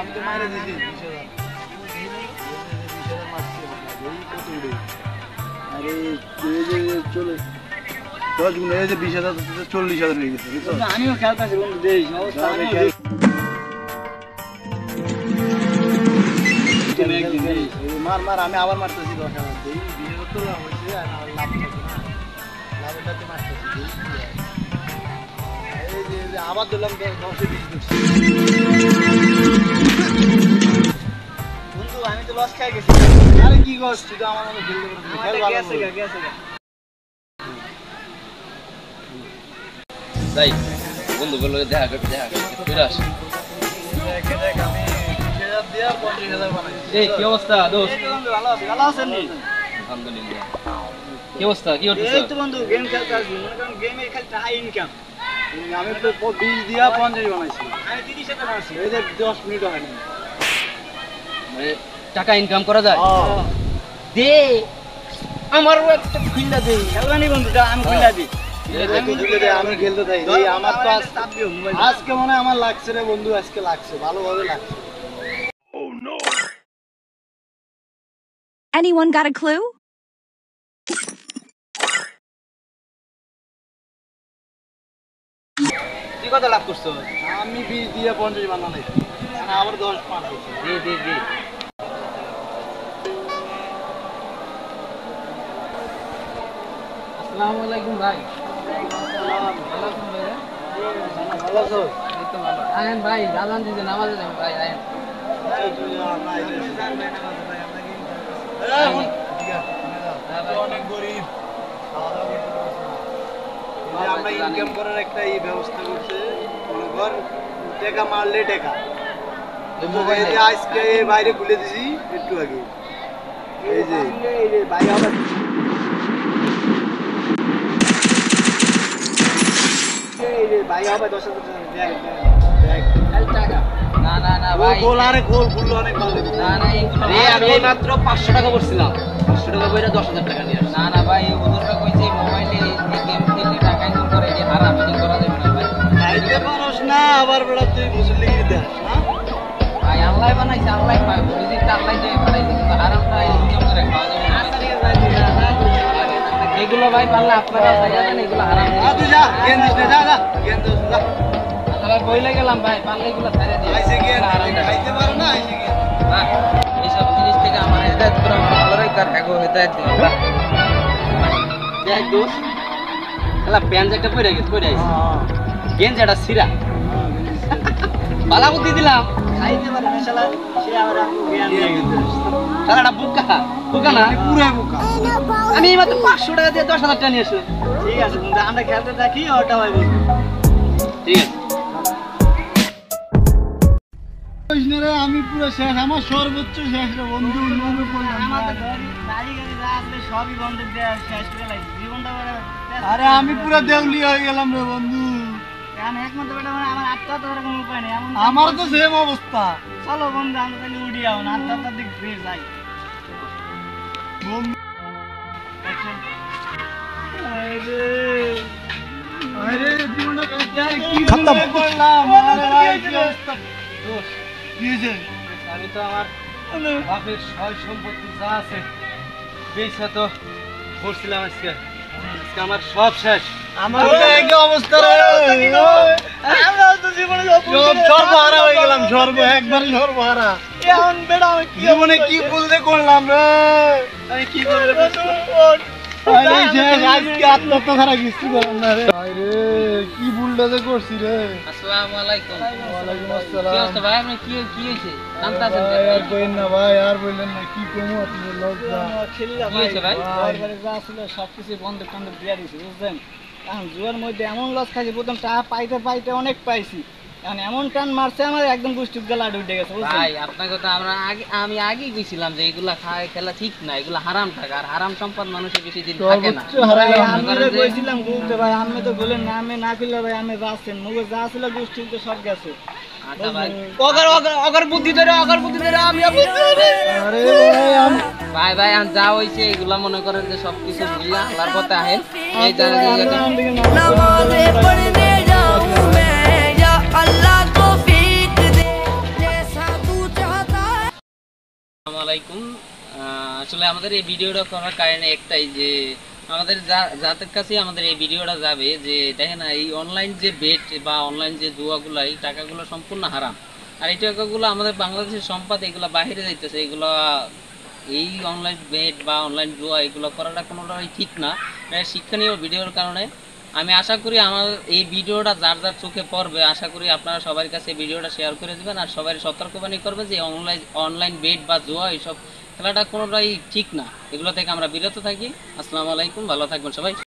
আমি তো মাইরে দিছি 20,000 মারছি এই কত উড়ে আরে চলে 10 গুণ এই যে 20,000 40,000 হয়ে গেছে বুঝছো আমিও খেলতাছি বন্ধু দেই অবস্থা আমি মার আমি আবার মারতেছি 10,000 দেই 20,000 তো লাভ হইছে আর লাভ থাকবে না লাভটা তো মারতেছি এই যে আবার দিলাম 10 বন্ধু আমি তো লস খাই গেছি আরে কি কষ্ট তুই তো আমার মনে খেলতে পারছিস খেল ভালো গেছে যাই বন্ধু বললো দেখা করতে ফিরে আস দেখ আমি 20,000 দিয়া 50,000 বানাইছি এই কি অবস্থা দোস্ত এই তো বন্ধু ভালো আছেন নি আলহামদুলিল্লাহ কি অবস্থা কি করতেছ এই তো বন্ধু গেম খেলতাছি মনে করেন গেমে খালি হাই ইনকাম আমি তো 20 দিয়া 50 বানাইছি আমি 30,000 বানাইছি এই যে 10 মিনিট হয়নি মানে টাকা ইনকাম করা যায় দে আমারও একটা খুইলা দে খেলবানি বন্ধু আমি খুইলা দিই আমি খেলতে থাকি আমার তো আজকে মনে হয় আমার লাগছে রে বন্ধু আজকে লাগছে ভালোভাবে লাগছে Anyone got a clue? তুই কত লাভ করছো আমি 20 দিয়ে 50 বানালাই মানে আবার 10 পাঁচ দে আসসালামু আলাইকুম ভাই ভালো আছো আয়েন ভাই আজান দিতে নামাজে যাবেন ভাই আয়েন অনেক গরিব আমরা ইনকাম করার একটা এই ব্যবস্থা করছে ঘর টাকা মারলে টাকা আজকে বাইরে খুলে দিছি একটু আগে এই যে বাইরে আবার ভাই হবে 10,000 টাকা না ভাই গোল আরে গোল ফুল অনেক ভালো না আমি মাত্র 500 টাকা করছিলাম 500 টাকা কইরা 10,000 টাকা নিয়ে আসছি না ভাই ওদেরটা কইছে মোবাইলে গেম খেললে টাকা ইনকাম করে এটা হারাম এটা করা যাবে না ভাই খাইতে পারোস না আবার বড় তুই মুসলিম দেশ না ভাই আল্লাহ বানাইছে আল্লাহ পায় রিজিকটা আল্লাহ দিয়ে বানাইছে কিন্তু হারামটা ইনকাম করে খাওয়া যাবে না এগুলো ভাই পারলে আপনারা জানেন এগুলো হারাম তুই যা গেম দিস না যা গেম দিস যা ভাই কইলে গেলাম ভাই পারলে এগুলো ছেড়ে দিই আইছে গেম খাইতে পারো না আইছে গেম না এইসব জিনিস থেকে আমার হেদায়েত করে ভালো রাখার এগো হেদায়েত দিন আল্লাহ দেখ দোস্ত শালা প্যান্ট একটা পরে গেছে গেঞ্জি একটা সিরা বালা বুদ্ধি দিলাম খাইতে পারো না শালা সে আবার জ্ঞান দিয়ে গেছে শালাটা বুকা না পুরো বোকা আমি মাত্র 500 টাকা দিয়ে 10,000 টাকা নিয়ে আসি ঠিক আছে কিন্তু আমরা খেলতে থাকি ওটা হবে ঠিক আছে আমি পুরো শেষ আমার সর্বোচ্চ শেষ রে বন্ধু নবে পড়লাম আমাদের গাড়ি যা আসলে সবই বন্ধ দেয়া শেষ করে লাগছে জীবনটা আরে আমি পুরো দেউলি হয়ে গেলাম রে বন্ধু আমি একমাত্র বেটা মানে আমার আত্মহত্যা করার কোনো উপায় নেই আমার তো সেম অবস্থা চলো বন্ধু আমরা তাহলে উড়ি যাও না আত্মহত্যার দিক ফিরে যাই বন্ধু আরে জীবনটা কি করলাম আরে ভাই কি অবস্থা কি হয়েছে আমি তো আমার বাপের সয় সম্পত্তি যা আছে বেচা তো করছিলাম আজকে আমার সব শেষ আমার একই অবস্থা রে আমরা তো জীবনে সর্বহারা হয়ে গেলাম একবারে সর্বহারা এখন বেটা আমি জীবনে কি ভুলতে করলাম রে আমি কি করব আজকে আত্মহত্যা ছাড়া কিছু করলাম না রে রে কি ভুলটা যে করছি রে আসসালামু আলাইকুম ওয়ালাইকুম কি আসসালাম অবস্থা ভাই আপনি কি হয়েছে জানতে আছেন আর কইন না ভাই আর বললেন না কি কমু আপনি লজ্জা খেললা কি হয়েছে ভাই বাড়ি যা ছিল সবকিছু বন্ধ দিয়ে দিয়েছি বুঝছেন এখন জুয়ার মধ্যে এমন লস খাইছি প্রথম টাকা পাইতে অনেক পাইছি এখন এমন টান মারছে আমার একদম গুষ্টি গলা উঠে গেছে ভাই আপনাকে তো আমি আগেই কইছিলাম যে এগুলা খেলা ঠিক না এগুলা হারাম টাকা আর হারাম সম্পদ মানুষের বেশি দিন থাকে না আমি কইছিলাম বলতে ভাই আমি তো বলেন না আমি না করলে ভাই আমি যাচ্ছেন মুখে যা ছিল গুষ্টি তো সব গেছে আচ্ছা ভাই অগর বুদ্ধি ধরে আমি আরে ভাই ভাই যা হইছে এগুলা মনে করেন যে সবকিছু ভুললা আল্লাহর পথে আহেন এই জায়গা नमाज़े पढ़ने जाऊं मैं या अल्लाह को फीक दे जैसा तू আলাইকুম। আসলে আমাদের এই ভিডিওটা করার কারণে একটাই যে আমাদের যাদের কাছে আমাদের এই ভিডিওটা যাবে যে দেখেন এই অনলাইন যে বেট বা অনলাইন যে জুয়াগুলো এই টাকাগুলো সম্পূর্ণ হারাম। আর এই টাকাগুলো আমাদের বাংলাদেশের সম্পদ, এগুলো বাইরে যাইতেছে। এগুলো এই অনলাইন বেট বা অনলাইন জুয়া এগুলো করাটা কোনোটাই ঠিক না। শিক্ষণীয় ভিডিওর কারণে আমি আশা করি আমার এই ভিডিওটা যার যার চোখে পড়বে, আশা করি আপনারা সবার কাছে ভিডিওটা শেয়ার করে দেবেন আর সবাই সতর্কবাণী করবে যে অনলাইন বেট বা জুয়া এইসব খেলাটা কোনোটাই ঠিক না। এগুলো থেকে আমরা বিরত থাকি। আসসালামু আলাইকুম, ভালো থাকবেন সবাই।